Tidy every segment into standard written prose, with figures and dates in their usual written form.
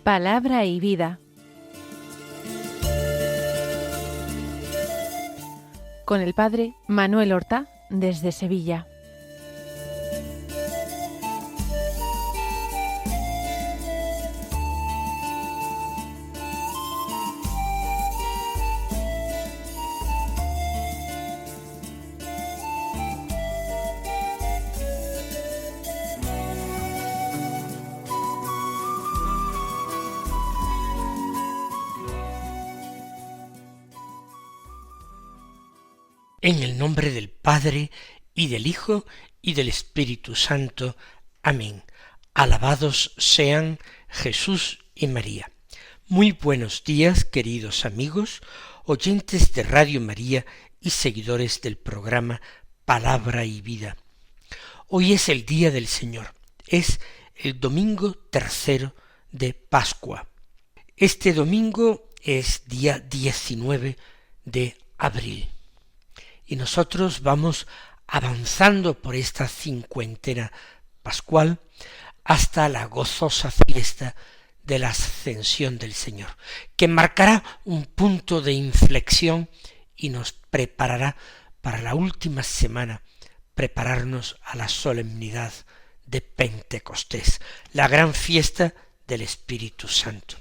Palabra y vida. Con el padre Manuel Horta, desde Sevilla. En el nombre del Padre, y del Hijo, y del Espíritu Santo. Amén. Alabados sean Jesús y María. Muy buenos días, queridos amigos, oyentes de Radio María y seguidores del programa Palabra y Vida. Hoy es el día del Señor, es el domingo tercero de Pascua. Este domingo es día 19 de abril. Y nosotros vamos avanzando por esta cincuentena pascual hasta la gozosa fiesta de la Ascensión del Señor, que marcará un punto de inflexión y nos preparará para la última semana, prepararnos a la solemnidad de Pentecostés, la gran fiesta del Espíritu Santo.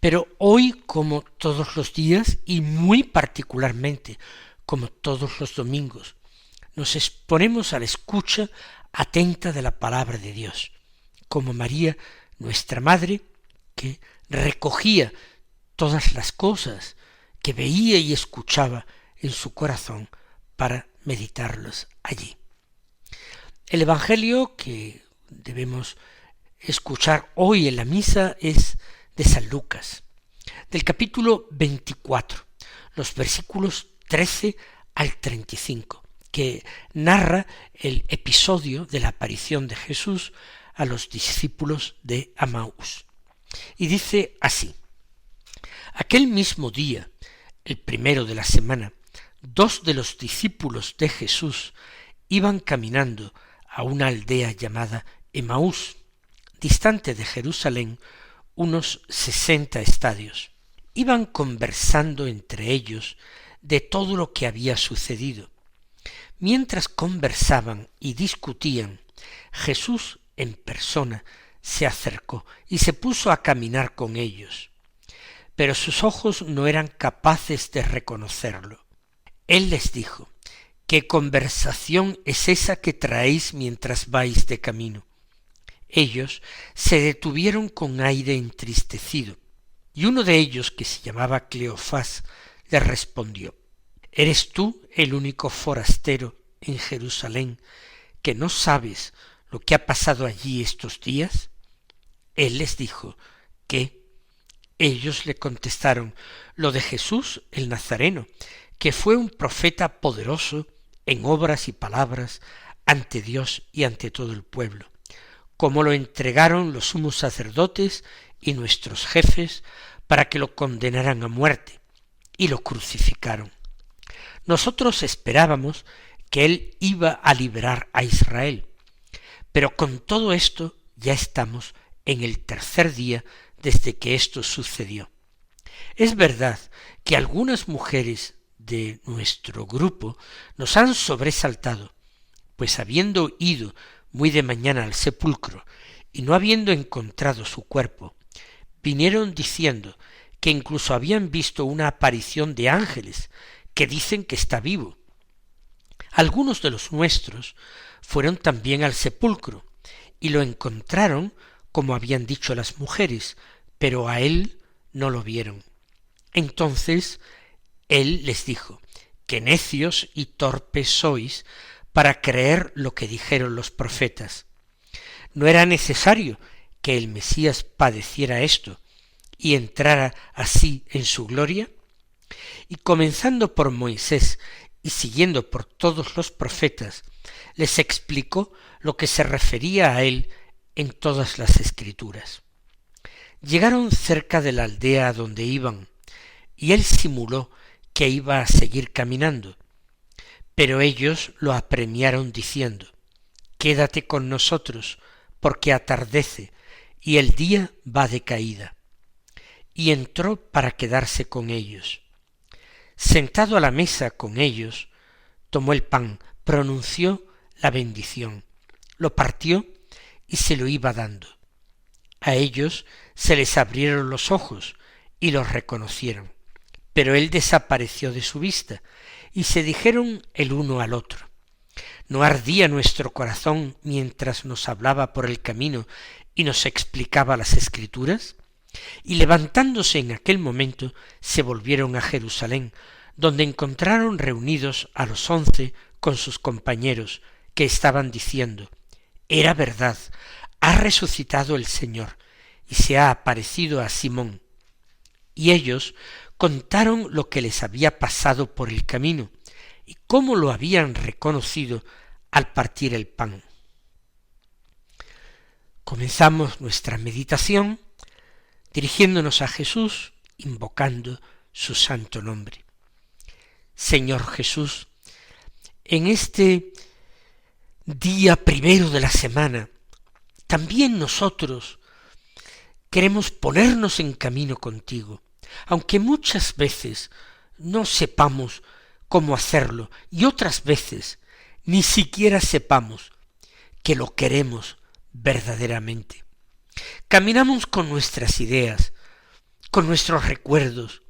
Pero hoy, como todos los días, y muy particularmente como todos los domingos, nos exponemos a la escucha atenta de la palabra de Dios, como María, nuestra Madre, que recogía todas las cosas que veía y escuchaba en su corazón para meditarlos allí. El Evangelio que debemos escuchar hoy en la misa es de San Lucas, del capítulo 24, los versículos 13 al 35, que narra el episodio de la aparición de Jesús a los discípulos de Emaús. Y dice así: aquel mismo día, el primero de la semana, 2 de los discípulos de Jesús iban caminando a una aldea llamada Emaús, distante de Jerusalén unos 60 estadios. Iban conversando entre ellos de todo lo que había sucedido. Mientras conversaban y discutían, Jesús en persona se acercó y se puso a caminar con ellos, pero sus ojos no eran capaces de reconocerlo. Él les dijo: ¿qué conversación es esa que traéis mientras vais de camino? Ellos se detuvieron con aire entristecido, y uno de ellos, que se llamaba Cleofás, le respondió: ¿eres tú el único forastero en Jerusalén que no sabes lo que ha pasado allí estos días? Él les dijo: ¿qué? Ellos le contestaron: lo de Jesús el Nazareno, que fue un profeta poderoso en obras y palabras ante Dios y ante todo el pueblo, como lo entregaron los sumos sacerdotes y nuestros jefes para que lo condenaran a muerte, y lo crucificaron. Nosotros esperábamos que él iba a liberar a Israel, pero con todo esto ya estamos en el tercer día desde que esto sucedió. Es verdad que algunas mujeres de nuestro grupo nos han sobresaltado, pues habiendo ido muy de mañana al sepulcro y no habiendo encontrado su cuerpo, vinieron diciendo que incluso habían visto una aparición de ángeles que dicen que está vivo. Algunos de los nuestros fueron también al sepulcro y lo encontraron como habían dicho las mujeres, pero a él no lo vieron. Entonces él les dijo: qué necios y torpes sois para creer lo que dijeron los profetas. ¿No era necesario que el Mesías padeciera esto y entrara así en su gloria? Y comenzando por Moisés y siguiendo por todos los profetas, les explicó lo que se refería a él en todas las Escrituras. Llegaron cerca de la aldea donde iban, y él simuló que iba a seguir caminando, pero ellos lo apremiaron diciendo: «Quédate con nosotros, porque atardece y el día va de caída». Y entró para quedarse con ellos. Sentado a la mesa con ellos, tomó el pan, pronunció la bendición, lo partió y se lo iba dando. A ellos se les abrieron los ojos y los reconocieron, pero él desapareció de su vista, y se dijeron el uno al otro: ¿no ardía nuestro corazón mientras nos hablaba por el camino y nos explicaba las Escrituras? Y levantándose en aquel momento, se volvieron a Jerusalén, donde encontraron reunidos a los 11 con sus compañeros, que estaban diciendo: «Era verdad, ha resucitado el Señor, y se ha aparecido a Simón». Y ellos contaron lo que les había pasado por el camino, y cómo lo habían reconocido al partir el pan. Comenzamos nuestra meditación dirigiéndonos a Jesús, invocando su santo nombre. Señor Jesús, en este día primero de la semana, también nosotros queremos ponernos en camino contigo, aunque muchas veces no sepamos cómo hacerlo y otras veces ni siquiera sepamos que lo queremos verdaderamente. Caminamos con nuestras ideas, con nuestros recuerdos,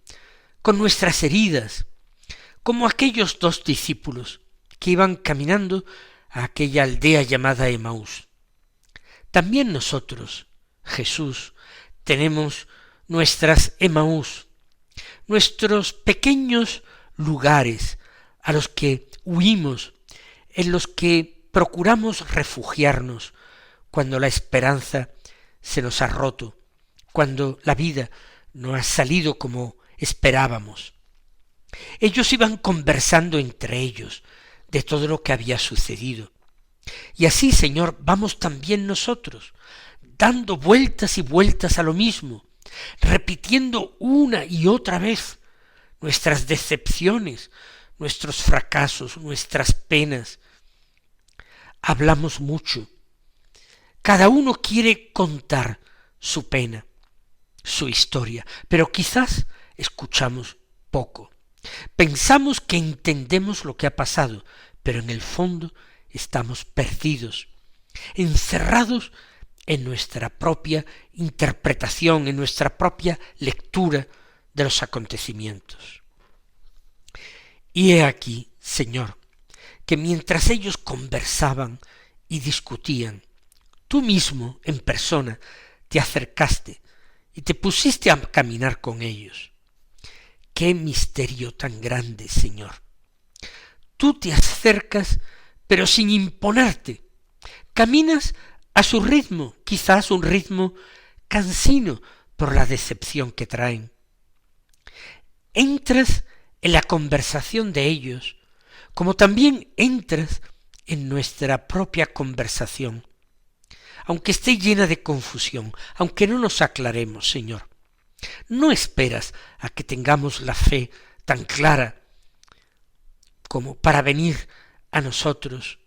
con nuestras heridas, como aquellos 2 discípulos que iban caminando a aquella aldea llamada Emaús. También nosotros, Jesús, tenemos nuestras Emaús, nuestros pequeños lugares a los que huimos, en los que procuramos refugiarnos cuando la esperanza se nos ha roto, cuando la vida no ha salido como esperábamos. Ellos iban conversando entre ellos de todo lo que había sucedido. Y así, Señor, vamos también nosotros, dando vueltas y vueltas a lo mismo, repitiendo una y otra vez nuestras decepciones, nuestros fracasos, nuestras penas. Hablamos mucho. Cada uno quiere contar su pena, su historia, pero quizás escuchamos poco. Pensamos que entendemos lo que ha pasado, pero en el fondo estamos perdidos, encerrados en nuestra propia interpretación, en nuestra propia lectura de los acontecimientos. Y he aquí, Señor, que mientras ellos conversaban y discutían, tú mismo en persona te acercaste y te pusiste a caminar con ellos. ¡Qué misterio tan grande, Señor! Tú te acercas, pero sin imponerte. Caminas a su ritmo, quizás un ritmo cansino por la decepción que traen. Entras en la conversación de ellos, como también entras en nuestra propia conversación, aunque esté llena de confusión, aunque no nos aclaremos, Señor. No esperas a que tengamos la fe tan clara como para venir a nosotros,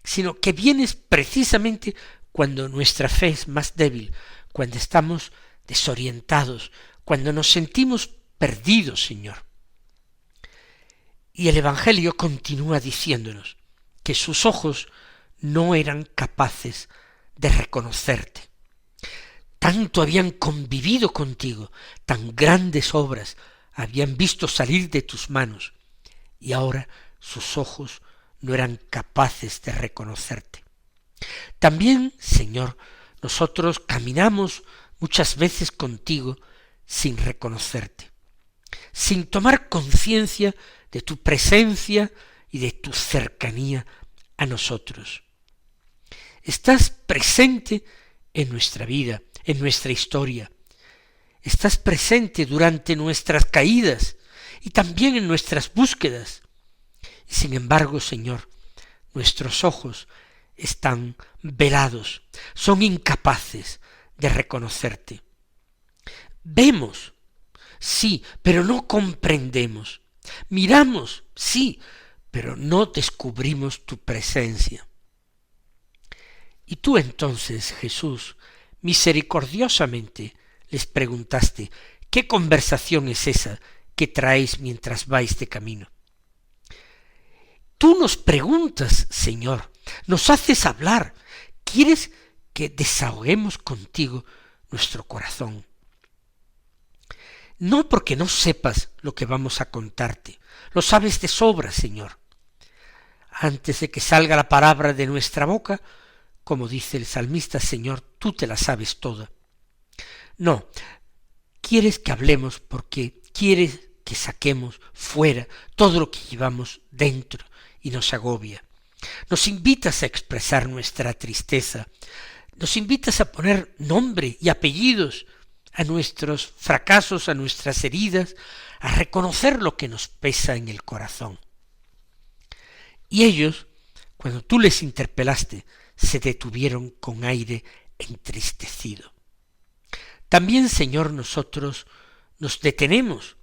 sino que vienes precisamente cuando nuestra fe es más débil, cuando estamos desorientados, cuando nos sentimos perdidos, Señor. Y el Evangelio continúa diciéndonos que sus ojos no eran capaces de reconocerte. Tanto habían convivido contigo, tan grandes obras habían visto salir de tus manos, y ahora sus ojos no eran capaces de reconocerte. También, Señor, nosotros caminamos muchas veces contigo sin reconocerte, sin tomar conciencia de tu presencia y de tu cercanía a nosotros. Estás presente en nuestra vida, en nuestra historia. Estás presente durante nuestras caídas y también en nuestras búsquedas. Y sin embargo, Señor, nuestros ojos están velados, son incapaces de reconocerte. Vemos, sí, pero no comprendemos. Miramos, sí, pero no descubrimos tu presencia. Y tú entonces, Jesús, misericordiosamente les preguntaste, ¿qué conversación es esa que traéis mientras vais de camino? Tú nos preguntas, Señor, nos haces hablar, quieres que desahoguemos contigo nuestro corazón. No porque no sepas lo que vamos a contarte, lo sabes de sobra, Señor. Antes de que salga la palabra de nuestra boca, como dice el salmista, Señor, tú te la sabes toda. No, quieres que hablemos porque quieres que saquemos fuera todo lo que llevamos dentro y nos agobia. Nos invitas a expresar nuestra tristeza, nos invitas a poner nombre y apellidos a nuestros fracasos, a nuestras heridas, a reconocer lo que nos pesa en el corazón. Y ellos, cuando tú les interpelaste, se detuvieron con aire entristecido. También, Señor, nosotros nos detenemos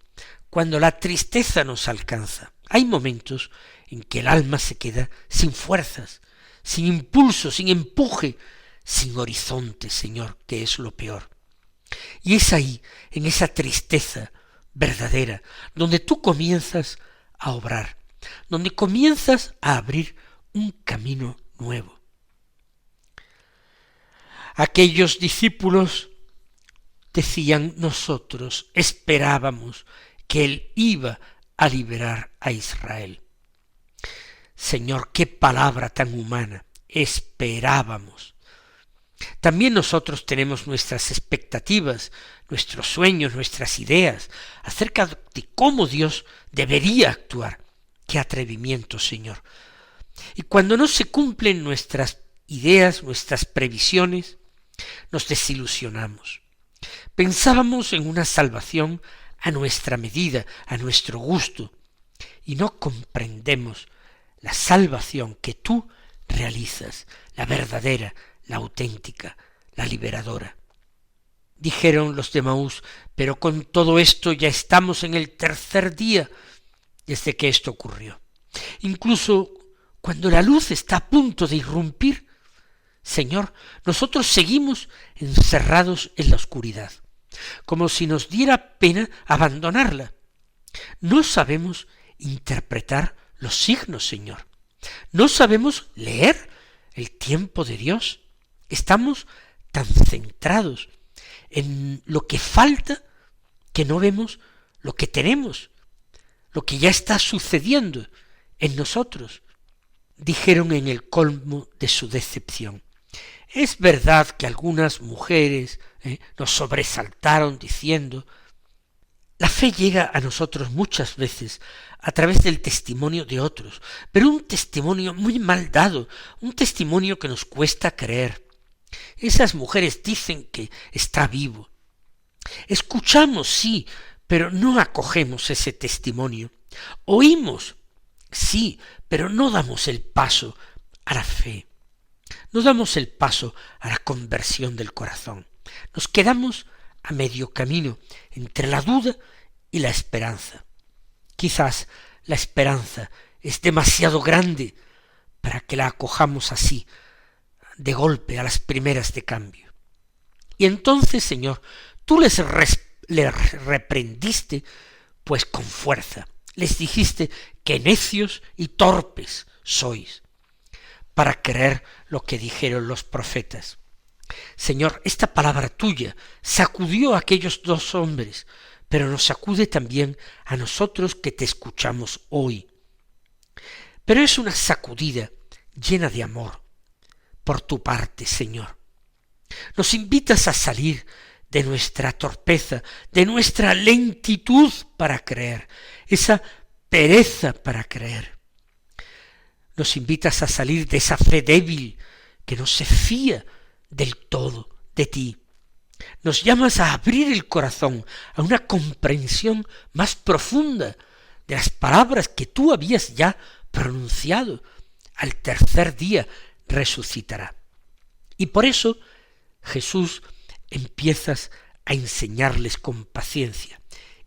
cuando la tristeza nos alcanza. Hay momentos en que el alma se queda sin fuerzas, sin impulso, sin empuje, sin horizonte, Señor, que es lo peor. Y es ahí, en esa tristeza verdadera, donde tú comienzas a obrar, donde comienzas a abrir un camino nuevo. Aquellos discípulos decían, nosotros esperábamos que Él iba a liberar a Israel. Señor, qué palabra tan humana, esperábamos. También nosotros tenemos nuestras expectativas, nuestros sueños, nuestras ideas acerca de cómo Dios debería actuar. ¡Qué atrevimiento, Señor! Y cuando no se cumplen nuestras ideas, nuestras previsiones, nos desilusionamos. Pensábamos en una salvación a nuestra medida, a nuestro gusto, y no comprendemos la salvación que tú realizas, la verdadera, la auténtica, la liberadora. Dijeron los de Emaús, pero con todo esto ya estamos en el tercer día desde que esto ocurrió. Incluso cuando la luz está a punto de irrumpir, Señor, nosotros seguimos encerrados en la oscuridad, como si nos diera pena abandonarla. No sabemos interpretar los signos, Señor. No sabemos leer el tiempo de Dios. Estamos tan centrados en lo que falta que no vemos lo que tenemos, lo que ya está sucediendo en nosotros. Dijeron en el colmo de su decepción. Es verdad que algunas mujeres nos sobresaltaron diciendo, la fe llega a nosotros muchas veces a través del testimonio de otros, pero un testimonio muy mal dado, un testimonio que nos cuesta creer. Esas mujeres dicen que está vivo. Escuchamos, sí, pero no acogemos ese testimonio. Oímos, sí, pero no damos el paso a la fe. No damos el paso a la conversión del corazón. Nos quedamos a medio camino entre la duda y la esperanza. Quizás la esperanza es demasiado grande para que la acojamos así, de golpe, a las primeras de cambio. Y entonces, Señor, tú les reprendiste, pues con fuerza. Les dijiste que necios y torpes sois, para creer lo que dijeron los profetas. Señor, esta palabra tuya sacudió a aquellos dos hombres, pero nos sacude también a nosotros que te escuchamos hoy. Pero es una sacudida llena de amor por tu parte, Señor. Nos invitas a salir de nuestra torpeza, de nuestra lentitud para creer, esa pereza para creer. Nos invitas a salir de esa fe débil que no se fía del todo de ti. Nos llamas a abrir el corazón a una comprensión más profunda de las palabras que tú habías ya pronunciado. Al tercer día resucitará. Y por eso, Jesús, empiezas a enseñarles con paciencia.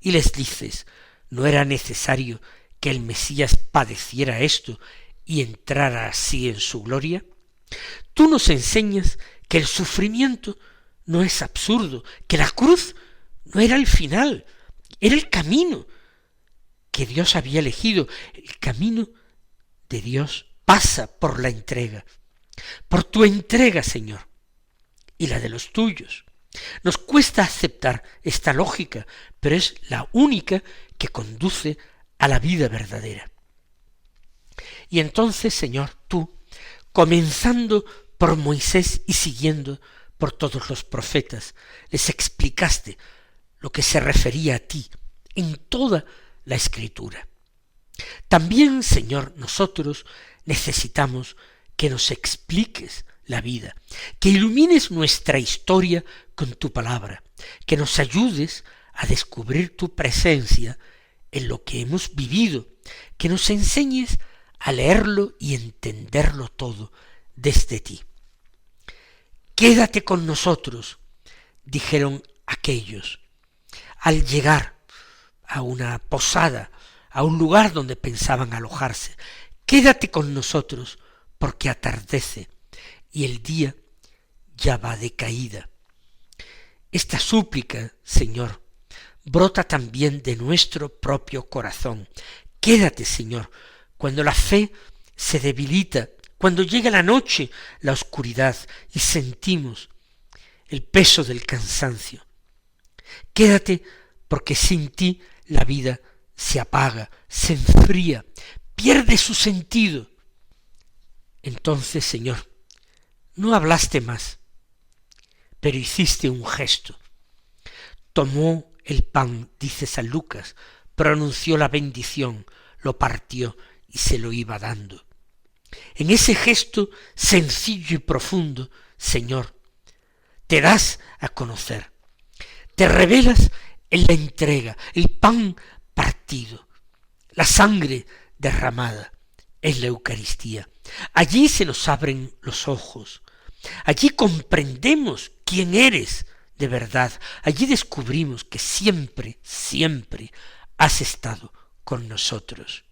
y les dices, ¿no era necesario que el Mesías padeciera esto y entrara así en su gloria? Tú nos enseñas que el sufrimiento no es absurdo, que la cruz no era el final, era el camino que Dios había elegido. El camino de Dios pasa por la entrega, por tu entrega, Señor, y la de los tuyos. Nos cuesta aceptar esta lógica, pero es la única que conduce a la vida verdadera. Y entonces, Señor, tú, comenzando por Moisés y siguiendo por todos los profetas, les explicaste lo que se refería a ti en toda la Escritura. También, Señor, nosotros necesitamos que nos expliques la vida, que ilumines nuestra historia con tu palabra, que nos ayudes a descubrir tu presencia en lo que hemos vivido, que nos enseñes a leerlo y entenderlo todo desde ti. Quédate con nosotros, dijeron aquellos, al llegar a una posada, a un lugar donde pensaban alojarse. Quédate con nosotros, porque atardece y el día ya va de caída. Esta súplica, Señor, brota también de nuestro propio corazón. Quédate, Señor, cuando la fe se debilita, cuando llega la noche, la oscuridad, y sentimos el peso del cansancio. Quédate, porque sin ti la vida se apaga, se enfría, pierde su sentido. Entonces, Señor, no hablaste más, pero hiciste un gesto. Tomó el pan, dice San Lucas, pronunció la bendición, lo partió y se lo iba dando. En ese gesto sencillo y profundo, Señor, te das a conocer, te revelas en la entrega, el pan partido, la sangre derramada en la Eucaristía. Allí se nos abren los ojos, allí comprendemos quién eres de verdad, allí descubrimos que siempre, siempre has estado con nosotros.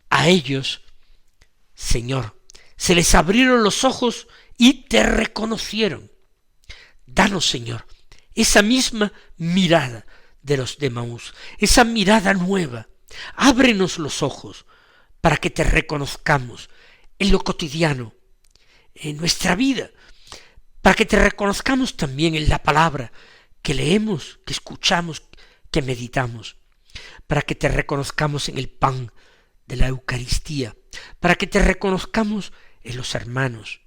A ellos, Señor, se les abrieron los ojos y te reconocieron. Danos, Señor, esa misma mirada de los de Emaús, esa mirada nueva. Ábrenos los ojos para que te reconozcamos en lo cotidiano, en nuestra vida, para que te reconozcamos también en la palabra que leemos, que escuchamos, que meditamos, para que te reconozcamos en el pan de la Eucaristía, para que te reconozcamos en los hermanos,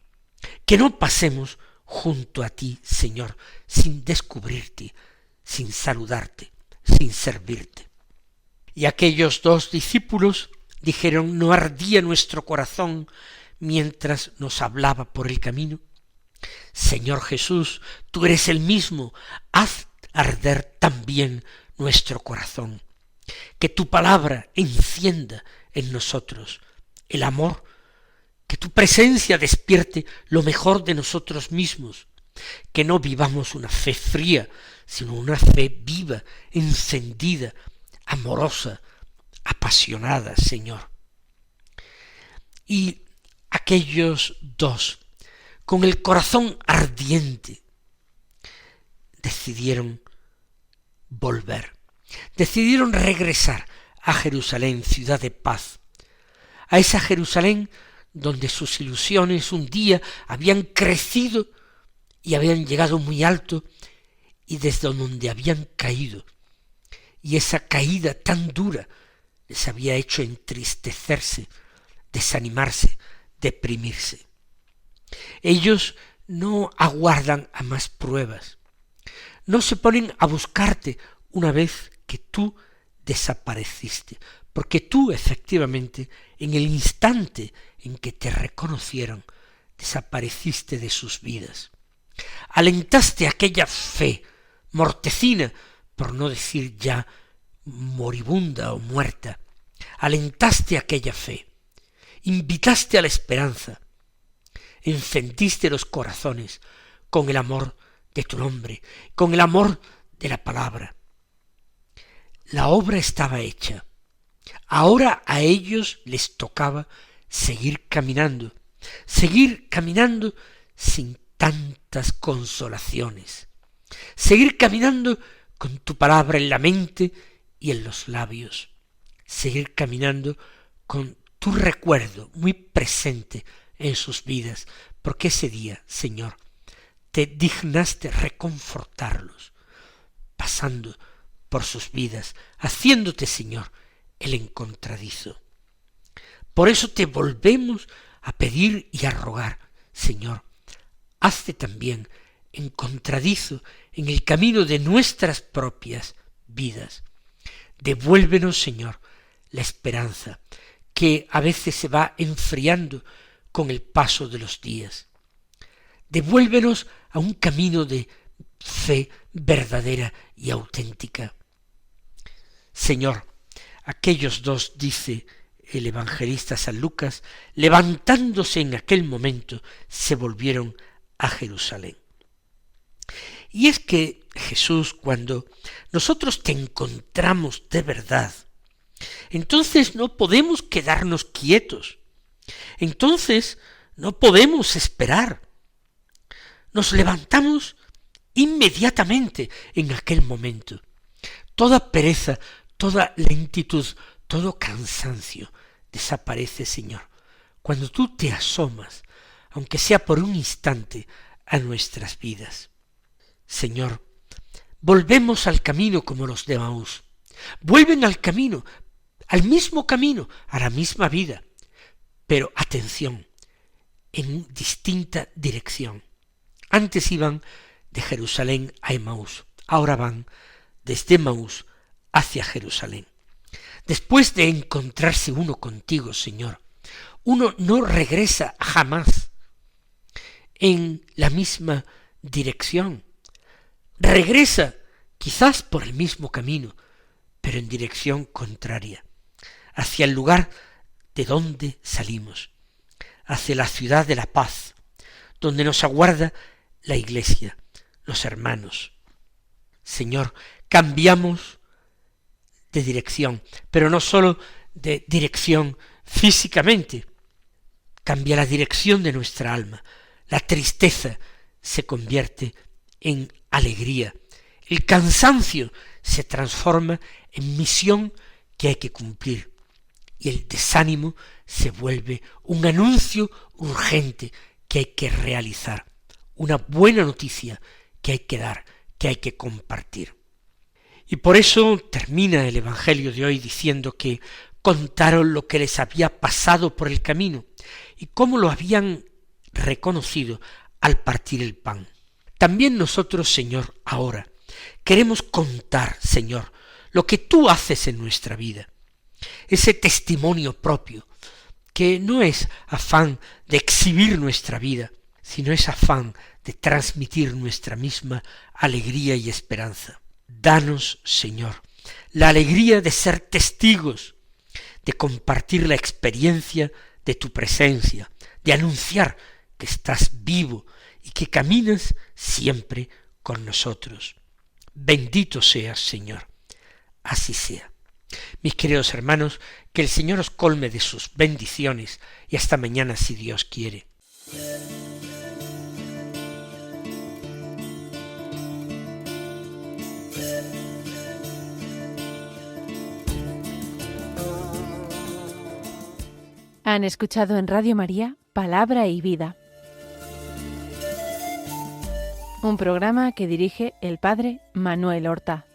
que no pasemos junto a ti, Señor, sin descubrirte, sin saludarte, sin servirte. Y aquellos 2 discípulos dijeron, ¿no ardía nuestro corazón mientras nos hablaba por el camino? Señor Jesús, tú eres el mismo, haz arder también nuestro corazón. Que tu palabra encienda en nosotros el amor, que tu presencia despierte lo mejor de nosotros mismos, que no vivamos una fe fría, sino una fe viva, encendida, amorosa, apasionada, Señor. Y aquellos 2, con el corazón ardiente, decidieron volver, decidieron regresar a Jerusalén, ciudad de paz, a esa Jerusalén donde sus ilusiones un día habían crecido y habían llegado muy alto y desde donde habían caído, y esa caída tan dura les había hecho entristecerse, desanimarse, deprimirse. Ellos no aguardan a más pruebas, no se ponen a buscarte una vez que tú desapareciste, porque tú efectivamente en el instante en que te reconocieron desapareciste de sus vidas. Alentaste aquella fe mortecina, por no decir ya moribunda o muerta, alentaste aquella fe, invitaste a la esperanza, encendiste los corazones con el amor de tu nombre, con el amor de la palabra. La obra estaba hecha. Ahora a ellos les tocaba seguir caminando sin tantas consolaciones, seguir caminando con tu palabra en la mente y en los labios, seguir caminando con tu recuerdo muy presente en sus vidas, porque ese día, Señor, te dignaste reconfortarlos, pasando por sus vidas, haciéndote, Señor, el encontradizo. Por eso te volvemos a pedir y a rogar, Señor, hazte también encontradizo en el camino de nuestras propias vidas. Devuélvenos, Señor, la esperanza, que a veces se va enfriando con el paso de los días. Devuélvenos a un camino de fe verdadera y auténtica. Señor, aquellos dos, dice el evangelista San Lucas, levantándose en aquel momento, se volvieron a Jerusalén. Y es que Jesús, cuando nosotros te encontramos de verdad, entonces no podemos quedarnos quietos, entonces no podemos esperar. Nos levantamos inmediatamente en aquel momento. Toda pereza, toda lentitud, todo cansancio desaparece, Señor, cuando tú te asomas, aunque sea por un instante, a nuestras vidas. Señor, volvemos al camino como los de Emaús. Vuelven al camino, al mismo camino, a la misma vida. Pero atención, en distinta dirección. Antes iban de Jerusalén a Emaús, ahora van desde Emaús hacia Jerusalén. Después de encontrarse uno contigo, Señor, uno no regresa jamás en la misma dirección. Regresa quizás por el mismo camino, pero en dirección contraria, hacia el lugar de donde salimos, hacia la ciudad de la paz, donde nos aguarda la iglesia, los hermanos. Señor, cambiamos de dirección, pero no sólo de dirección físicamente, cambia la dirección de nuestra alma. La tristeza se convierte en alegría, el cansancio se transforma en misión que hay que cumplir, y el desánimo se vuelve un anuncio urgente que hay que realizar, una buena noticia que hay que dar, que hay que compartir. Y por eso termina el Evangelio de hoy diciendo que contaron lo que les había pasado por el camino y cómo lo habían reconocido al partir el pan. También nosotros, Señor, ahora queremos contar, Señor, lo que tú haces en nuestra vida, ese testimonio propio, que no es afán de exhibir nuestra vida, sino es afán de transmitir nuestra misma alegría y esperanza. Danos, Señor, la alegría de ser testigos, de compartir la experiencia de tu presencia, de anunciar que estás vivo y que caminas siempre con nosotros. Bendito seas, Señor. Así sea. Mis queridos hermanos, que el Señor os colme de sus bendiciones y hasta mañana si Dios quiere. Han escuchado en Radio María Palabra y Vida, un programa que dirige el Padre Manuel Horta.